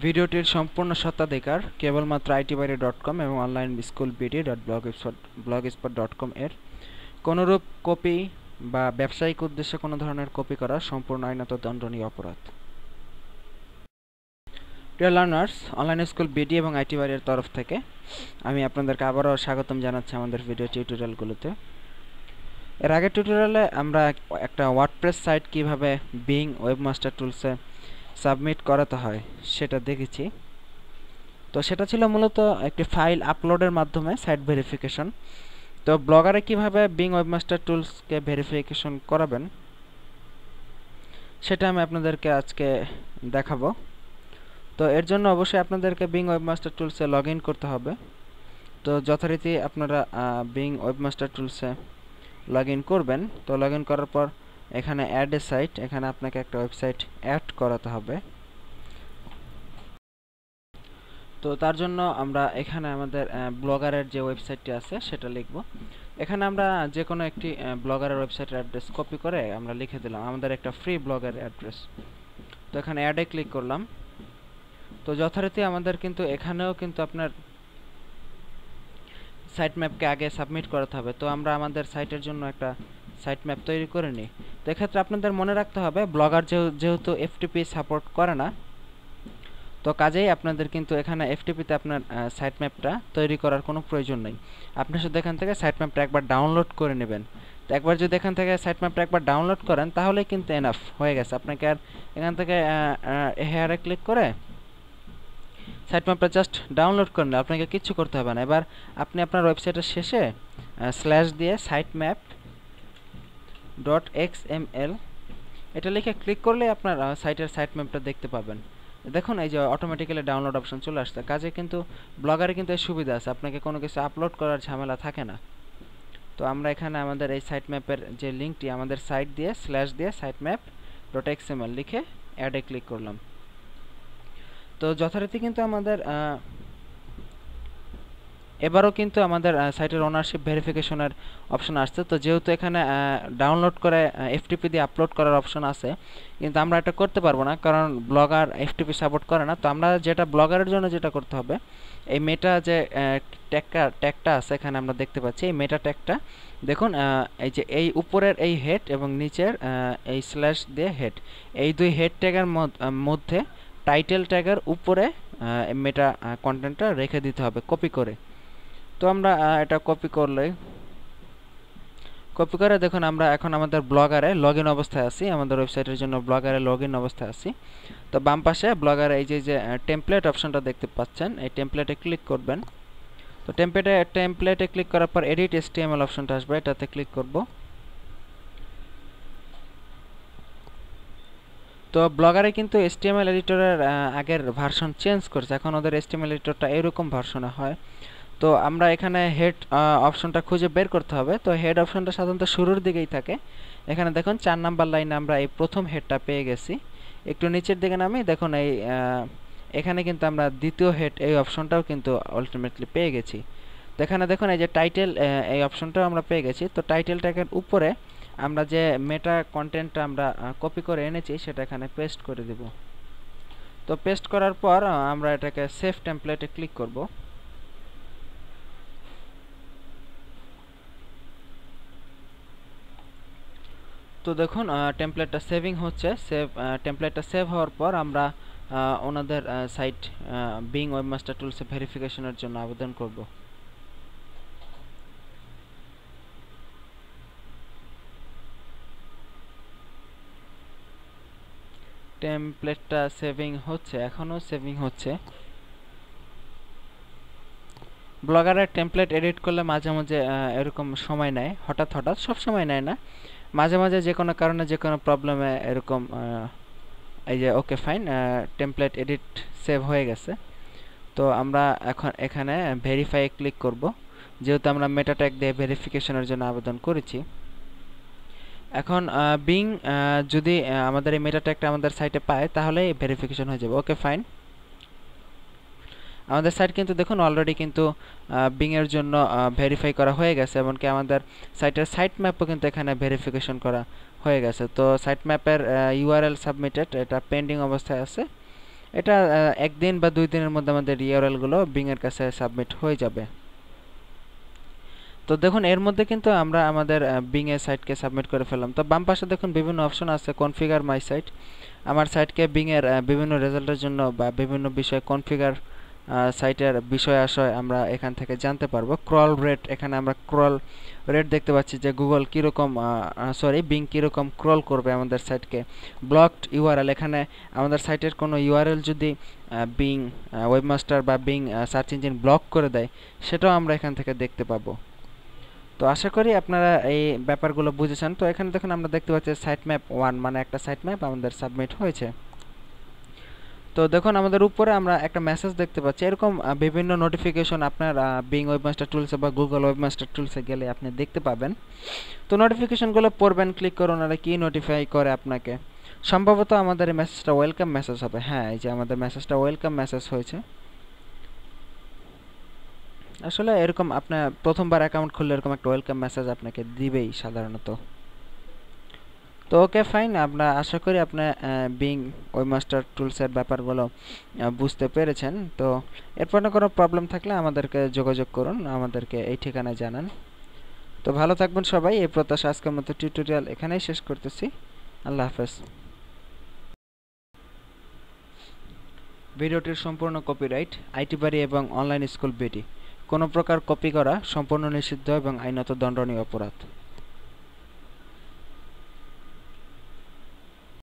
ভিডিওটির সম্পূর্ণ স্বত্বাধিকার কেবলমাত্র itbari.com এবং onlinebschoolbd.blogspot.com এর। কোনরূপ কপি বা ব্যবসায়িক উদ্দেশ্যে কোনো ধরনের কপি করা সম্পূর্ণ আইনত দণ্ডনীয় অপরাধ। Dear learners, online school BD এবং আইটিবারি এর তরফ থেকে আমি আপনাদেরকে আবারও স্বাগতম জানাচ্ছি আমাদের ভিডিও টিউটোরিয়ালগুলোতে। এর আগের টিউটোরিয়ালে আমরা একটা ওয়ার্ডপ্রেস সাইট কিভাবে বিং ওয়েবমাস্টার টুলসে সাবমিট করাতে হয় সেটা দেখেছি। তো সেটা ছিল মূলত একটি ফাইল আপলোডের মাধ্যমে সাইট ভেরিফিকেশন। তো ব্লগারে কিভাবে বিং ওয়েবমাস্টার টুলসকে ভেরিফিকেশন করাবেন সেটা আমি আপনাদেরকে আজকে দেখাবো। তো এর জন্য অবশ্যই আপনাদেরকে বিং ওয়েবমাস্টার টুলসে লগ ইন করতে হবে। তো যথারীতি আপনারা বিং ওয়েবমাস্টার টুলসে লগ ইন করবেন। তো লগ ইন করার পর এখানে অ্যাড এ সাইট, এখানে আপনাকে একটা ওয়েবসাইট অ্যাড করাতে হবে। তো তার জন্য আমরা এখানে আমাদের ব্লগারের যে ওয়েবসাইটটি আছে সেটা লিখব। এখানে আমরা যে কোনো একটি ব্লগারের ওয়েবসাইটের অ্যাড্রেস কপি করে আমরা লিখে দিলাম আমাদের একটা ফ্রি ব্লগারের অ্যাড্রেস। তো এখানে অ্যাডে ক্লিক করলাম। তো যথারীতি আমাদের কিন্তু এখানেও কিন্তু আপনার সাইট ম্যাপকে আগে সাবমিট করাতে হবে। তো আমরা আমাদের সাইটের জন্য একটা সাইট ম্যাপ তৈরি করে নিই। তো এক্ষেত্রে আপনাদের মনে রাখতে হবে ব্লগার যেহেতু এফটিপি সাপোর্ট করে না, তো কাজেই আপনাদের কিন্তু এখানে এফটিপিতে আপনার সাইট ম্যাপটা তৈরি করার কোনো প্রয়োজন নেই। আপনি শুধু এখান থেকে সাইট ম্যাপটা একবার ডাউনলোড করে নেবেন। তো একবার যদি এখান থেকে সাইট ম্যাপটা একবার ডাউনলোড করেন তাহলে কিন্তু এনাফ হয়ে গেছে। আপনাকে আর এখান থেকে হেয়ারে ক্লিক করে সাইট ম্যাপটা জাস্ট ডাউনলোড করে নিলে আপনাকে কিচ্ছু করতে হবে না। এবার আপনি আপনার ওয়েবসাইটের শেষে স্ল্যাশ দিয়ে সাইট ম্যাপ .xml এটা লিখে ক্লিক করলে আপনার সাইটের সাইট ম্যাপটা দেখতে পাবেন। দেখুন এই যে অটোমেটিক্যালি ডাউনলোড অপশন চলে আসছে। কাজে কিন্তু ব্লগারে কিন্তু এই সুবিধা আছে, আপনাকে কোনো কিছু আপলোড করার ঝামেলা থাকে না। তো আমরা এখানে আমাদের এই সাইট ম্যাপের যে লিঙ্কটি আমাদের সাইট দিয়ে স্ল্যাশ দিয়ে সাইট ম্যাপ .xml লিখে অ্যাডে ক্লিক করলাম। তো যথারীতি কিন্তু আমাদের এবারও কিন্তু আমাদের সাইটের ওনারশিপ ভেরিফিকেশনের অপশন আসছে। তো যেহেতু এখানে ডাউনলোড করে এফটিপি দিয়ে আপলোড করার অপশন আছে, কিন্তু আমরা এটা করতে পারবো না কারণ ব্লগার এফটিপি সাপোর্ট করে না। তো আমরা যেটা ব্লগারের জন্য যেটা করতে হবে, এই মেটা যে ট্যাগটা আছে এখানে আমরা দেখতে পাচ্ছি, এই মেটা ট্যাগটা দেখুন, এই যে এই উপরের এই হেড এবং নিচের এই স্ল্যাশ দিয়ে হেড, এই দুই হেড ট্যাগের মধ্যে টাইটেল ট্যাগের উপরে মেটা কন্টেন্টটা রেখে দিতে হবে কপি করে। তো আমরা এটা কপি করে দেখুন আমরা এখন আমাদের ব্লগারে লগ ইন অবস্থায় আছি, আমাদের ওয়েবসাইটের জন্য ব্লগারে লগ ইন অবস্থায় আছি। তো বাম পাশে ব্লগারে এই যে টেমপ্লেট অপশনটা দেখতে পাচ্ছেন, এই টেমপ্লেটে ক্লিক করবেন। তো টেমপ্লেটে ক্লিক করার পর এডিট HTML অপশনটা আসবে, এটাতে ক্লিক করব। তো ব্লগারে কিন্তু HTML এডিটরের আগের ভার্সন চেঞ্জ করছে, এখন ওদের HTML এডিটরটা এরকম ভার্সনে হয়। তো আমরা এখানে হেড অপশনটা খুঁজে বের করতে হবে। তো হেড অপশনটা সাধারণত শুরুর দিকেই থাকে। এখানে দেখুন 4 নাম্বার লাইনে আমরা এই প্রথম হেডটা পেয়ে গেছি। একটু নিচের দিকে নামি দেখুন এই এখানে কিন্তু আমরা দ্বিতীয় হেড এই অপশনটাও কিন্তু আলটিমেটলি পেয়ে গেছি। তো এখানে দেখুন এই যে টাইটেল এই অপশনটাও আমরা পেয়ে গেছি। তো টাইটেল ট্যাগের উপরে আমরা যে মেটা কন্টেন্টটা আমরা কপি করে এনেছি সেটা এখানে পেস্ট করে দেব। তো পেস্ট করার পর আমরা এটাকে সেভ টেমপ্লেটে ক্লিক করব। তো দেখুন টেমপ্লেটটা সেভিং হচ্ছে। টেমপ্লেটটা সেভ হওয়ার পর আমরা ওনাদের সাইট বিং ওয়েবমাস্টার টুলসে ভেরিফিকেশনের জন্য আবেদন করব। টেমপ্লেটটা সেভিং হচ্ছে, এখনও সেভিং হচ্ছে। ব্লগারের টেমপ্লেট এডিট করলে মাঝে মাঝে এরকম সময় নেয়, হঠাৎ সব সময় নেয় না, মাঝে মাঝে যে কোনো কারণে যে কোনো প্রবলেমে এরকম এই যে okay fine, template edit save হয়ে গেছে। তো আমরা এখন এখানে ভেরিফাই ক্লিক করব, যেহেতু আমরা মেটা ট্যাগ দিয়ে ভেরিফিকেশনের জন্য আবেদন করেছি। এখন বিং যদি আমাদের এই মেটা ট্যাগটা আমাদের সাইটে পায় তাহলে ভেরিফিকেশন হয়ে যাবে। ওকে ফাইন, আমাদের সাইট কিন্তু দেখুন অলরেডি কিন্তু বিং এর জন্য ভেরিফাই করা হয়ে গেছে, এমনকি আমাদের সাইটের সাইট ম্যাপও কিন্তু এখানে ভেরিফিকেশন করা হয়ে গেছে। তো সাইট ম্যাপের URL সাবমিটেড, এটা পেন্ডিং অবস্থায় আছে। এটা একদিন বা 2 দিনের মধ্যে আমাদের ইউআরএল গুলো বিং এর কাছে সাবমিট হয়ে যাবে। তো দেখুন এর মধ্যে কিন্তু আমরা আমাদের বিং এর সাইটকে সাবমিট করে ফেললাম। তো বাম পাশে দেখুন বিভিন্ন অপশন আছে, কনফিগার মাই সাইট। আমার সাইটকে বিং এর বিভিন্ন রেজাল্টের জন্য বা বিভিন্ন বিষয় কনফিগার সাইটের বিষয় আশয় আমরা এখান থেকে জানতে পারবো। ক্রল রেট, এখানে আমরা ক্রল রেট দেখতে পাচ্ছি যে গুগল কীরকম বিং কীরকম ক্রল করবে আমাদের সাইটকে। ব্লকড ইউআরএল, এখানে আমাদের সাইটের কোনো ইউআরএল যদি বিং ওয়েবমাস্টার বা বিং সার্চ ইঞ্জিন ব্লক করে দেয়, সেটাও আমরা এখান থেকে দেখতে পাবো। তো আশা করি আপনারা এই ব্যাপারগুলো বুঝেছেন। তো এখানে দেখুন আমরা দেখতে পাচ্ছি সাইট ম্যাপ 1 মানে একটা সাইট ম্যাপ আমাদের সাবমিট হয়েছে। তো দেখুন আমাদের উপরে আমরা একটা মেসেজ দেখতে পাচ্ছি। এরকম বিভিন্ন নোটিফিকেশন আপনার বিং ওয়েবমাস্টার টুলসে বা গুগল ওয়েবমাস্টার টুলসে গেলে আপনি দেখতে পাবেন। তো নোটিফিকেশনগুলো পড়বেন, ক্লিক করুন, আর কি নোটিফাই করে আপনাকে। সম্ভবত আমাদের এই মেসেজটা ওয়েলকাম মেসেজ হবে। হ্যাঁ, এই যে আমাদের মেসেজটা ওয়েলকাম মেসেজ হয়েছে। আসলে এরকম আপনার প্রথমবার অ্যাকাউন্ট খুললে এরকম একটা ওয়েলকাম মেসেজ আপনাকে দিবেই সাধারণত। তো ওকে ফাইন, আমরা আশা করি আপনার বিং ওয়েবমাস্টার টুলসের ব্যাপারগুলো বুঝতে পেরেছেন। তো এরপর কোনো প্রবলেম থাকলে আমাদেরকে যোগাযোগ করুন, আমাদেরকে এই ঠিকানায় জানান। তো ভালো থাকবেন সবাই, এই প্রত্যাশা আজকের মতো টিউটোরিয়াল এখানেই শেষ করতেছি। আল্লাহ হাফেজ। ভিডিওটির সম্পূর্ণ কপিরাইট আইটি বাড়ি এবং অনলাইন স্কুল বিডি। কোনো প্রকার কপি করা সম্পূর্ণ নিষিদ্ধ এবং আইনত দণ্ডনীয় অপরাধ।